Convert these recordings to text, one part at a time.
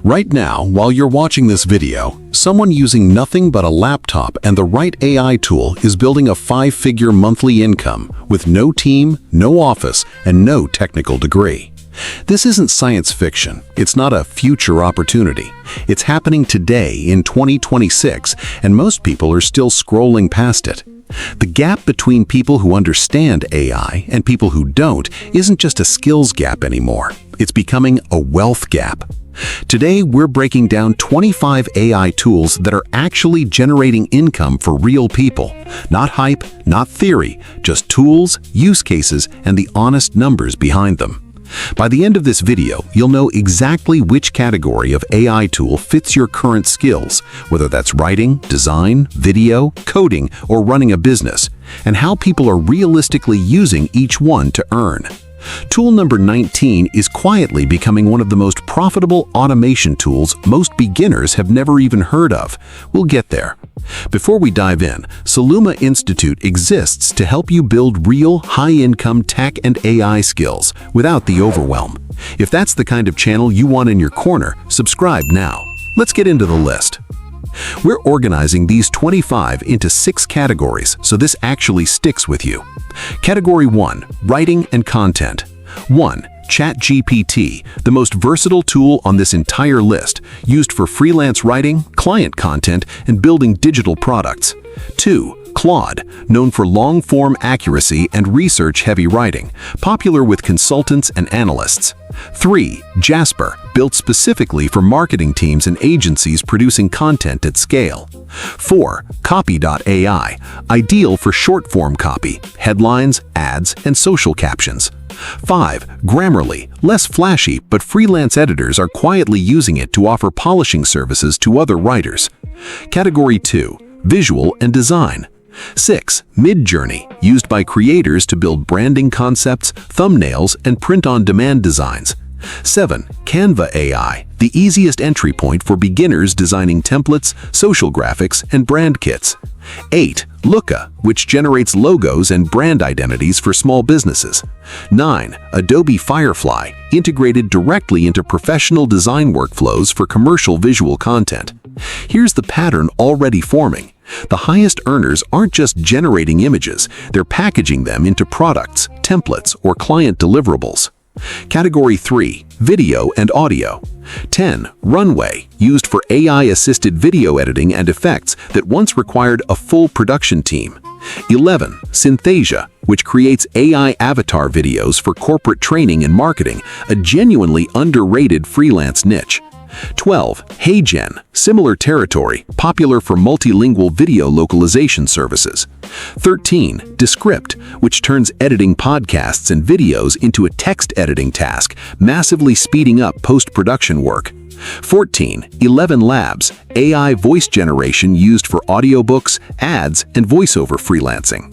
Right now, while you're watching this video, someone using nothing but a laptop and the right AI tool is building a 5-figure monthly income with no team, no office, and no technical degree. This isn't science fiction. It's not a future opportunity. It's happening today in 2026, and most people are still scrolling past it. The gap between people who understand AI and people who don't isn't just a skills gap anymore. It's becoming a wealth gap. Today, we're breaking down 25 AI tools that are actually generating income for real people. Not hype, not theory, just tools, use cases, and the honest numbers behind them. By the end of this video, you'll know exactly which category of AI tool fits your current skills, whether that's writing, design, video, coding, or running a business, and how people are realistically using each one to earn. Tool number 19 is quietly becoming one of the most profitable automation tools most beginners have never even heard of. We'll get there. Before we dive in, Soluma Institute exists to help you build real, high-income tech and AI skills without the overwhelm. If that's the kind of channel you want in your corner, subscribe now. Let's get into the list. We're organizing these 25 into 6 categories, so this actually sticks with you. Category 1, Writing and Content. 1. ChatGPT, the most versatile tool on this entire list, used for freelance writing, client content, and building digital products. 2. Claude, known for long-form accuracy and research-heavy writing, popular with consultants and analysts. 3. Jasper, built specifically for marketing teams and agencies producing content at scale. 4. Copy.ai, ideal for short-form copy, headlines, ads, and social captions. 5. Grammarly, less flashy, but freelance editors are quietly using it to offer polishing services to other writers. Category 2. Visual and Design. 6. Midjourney, used by creators to build branding concepts, thumbnails, and print-on-demand designs. 7. Canva AI, the easiest entry point for beginners designing templates, social graphics, and brand kits. 8. Looka, which generates logos and brand identities for small businesses. 9. Adobe Firefly, integrated directly into professional design workflows for commercial visual content. Here's the pattern already forming. The highest earners aren't just generating images, they're packaging them into products, templates, or client deliverables. Category 3. Video and Audio. 10. Runway, used for AI-assisted video editing and effects that once required a full production team. 11. Synthesia, which creates AI avatar videos for corporate training and marketing, a genuinely underrated freelance niche. 12. HeyGen, similar territory, popular for multilingual video localization services. 13. Descript, which turns editing podcasts and videos into a text editing task, massively speeding up post-production work. 14. 11 Labs, AI voice generation used for audiobooks, ads, and voiceover freelancing.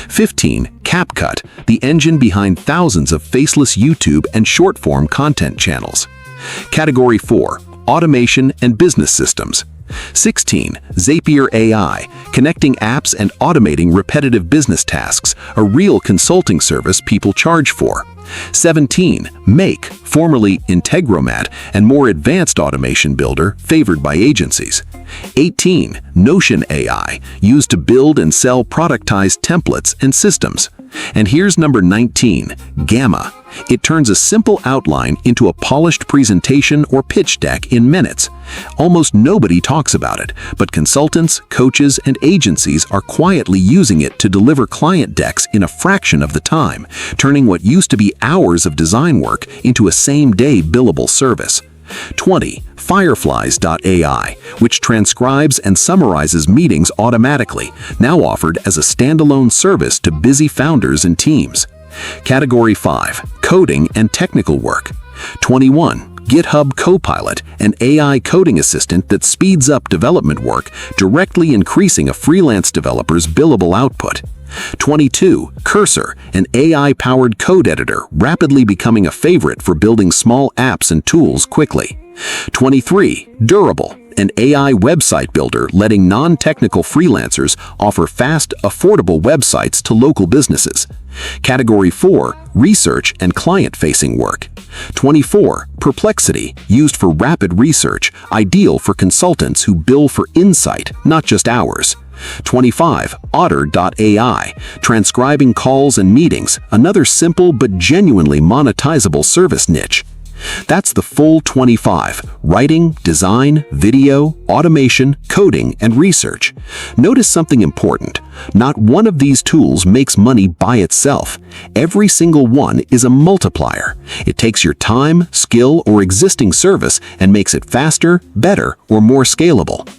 15. CapCut, the engine behind thousands of faceless YouTube and short-form content channels. Category 4. Automation and Business Systems. 16. Zapier AI, connecting apps and automating repetitive business tasks, a real consulting service people charge for. 17. Make, formerly Integromat, and more advanced automation builder favored by agencies. 18. Notion AI, used to build and sell productized templates and systems. And here's number 19, Gamma. It turns a simple outline into a polished presentation or pitch deck in minutes. Almost nobody talks about it, but consultants, coaches, and agencies are quietly using it to deliver client decks in a fraction of the time, turning what used to be hours of design work into a same-day billable service. 20. Fireflies.ai, which transcribes and summarizes meetings automatically, now offered as a standalone service to busy founders and teams. Category 5. Coding and Technical Work. 21. GitHub Copilot, an AI coding assistant that speeds up development work, directly increasing a freelance developer's billable output. 22. Cursor, an AI-powered code editor, rapidly becoming a favorite for building small apps and tools quickly. 23. Durable, an AI website builder letting non-technical freelancers offer fast, affordable websites to local businesses. Category 4. Research and client-facing work. 24. Perplexity, used for rapid research, ideal for consultants who bill for insight, not just hours. 25. Otter.ai, transcribing calls and meetings, another simple but genuinely monetizable service niche. That's the full 25: writing, design, video, automation, coding, and research. Notice something important. Not one of these tools makes money by itself. Every single one is a multiplier. It takes your time, skill, or existing service and makes it faster, better, or more scalable.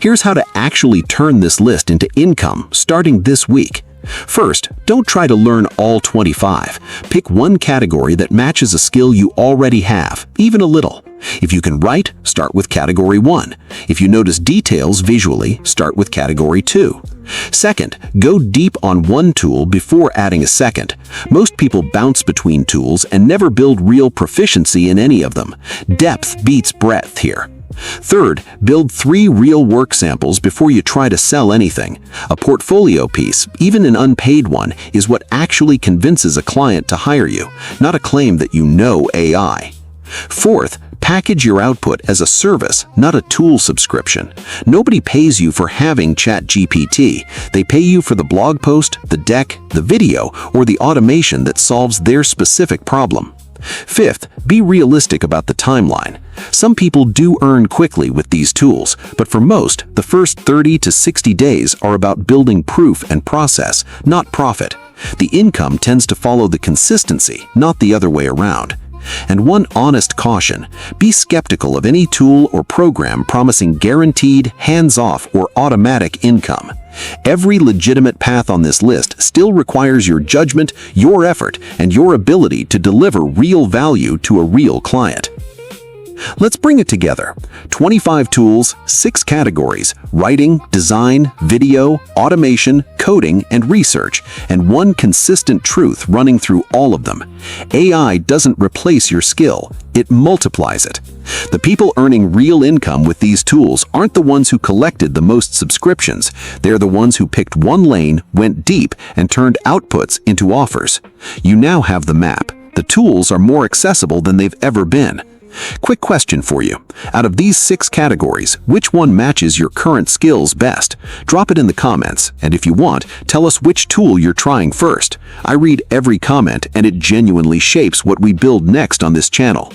Here's how to actually turn this list into income starting this week. First, don't try to learn all 25. Pick one category that matches a skill you already have, even a little. If you can write, start with category 1. If you notice details visually, start with category 2. Second, go deep on one tool before adding a second. Most people bounce between tools and never build real proficiency in any of them. Depth beats breadth here. Third, build 3 real work samples before you try to sell anything. A portfolio piece, even an unpaid one, is what actually convinces a client to hire you, not a claim that you know AI. Fourth, package your output as a service, not a tool subscription. Nobody pays you for having ChatGPT. They pay you for the blog post, the deck, the video, or the automation that solves their specific problem. Fifth, be realistic about the timeline. Some people do earn quickly with these tools, but for most, the first 30 to 60 days are about building proof and process, not profit. The income tends to follow the consistency, not the other way around. And one honest caution: be skeptical of any tool or program promising guaranteed, hands-off, or automatic income. Every legitimate path on this list still requires your judgment, your effort, and your ability to deliver real value to a real client. Let's bring it together. 25 tools, 6 categories: writing, design, video, automation, coding, and research, and one consistent truth running through all of them. AI doesn't replace your skill, it multiplies it. The people earning real income with these tools aren't the ones who collected the most subscriptions. They're the ones who picked one lane, went deep, and turned outputs into offers. You now have the map. The tools are more accessible than they've ever been. Quick question for you. Out of these 6 categories, which one matches your current skills best? Drop it in the comments, and if you want, tell us which tool you're trying first. I read every comment, and it genuinely shapes what we build next on this channel.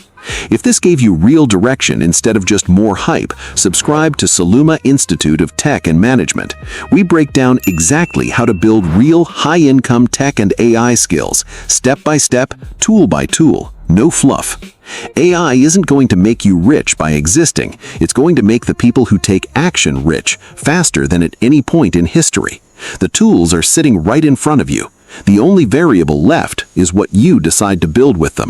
If this gave you real direction instead of just more hype, subscribe to Soluma Institute of Tech and Management. We break down exactly how to build real high-income tech and AI skills, step by step, tool by tool. No fluff. AI isn't going to make you rich by existing. It's going to make the people who take action rich, faster than at any point in history. The tools are sitting right in front of you. The only variable left is what you decide to build with them.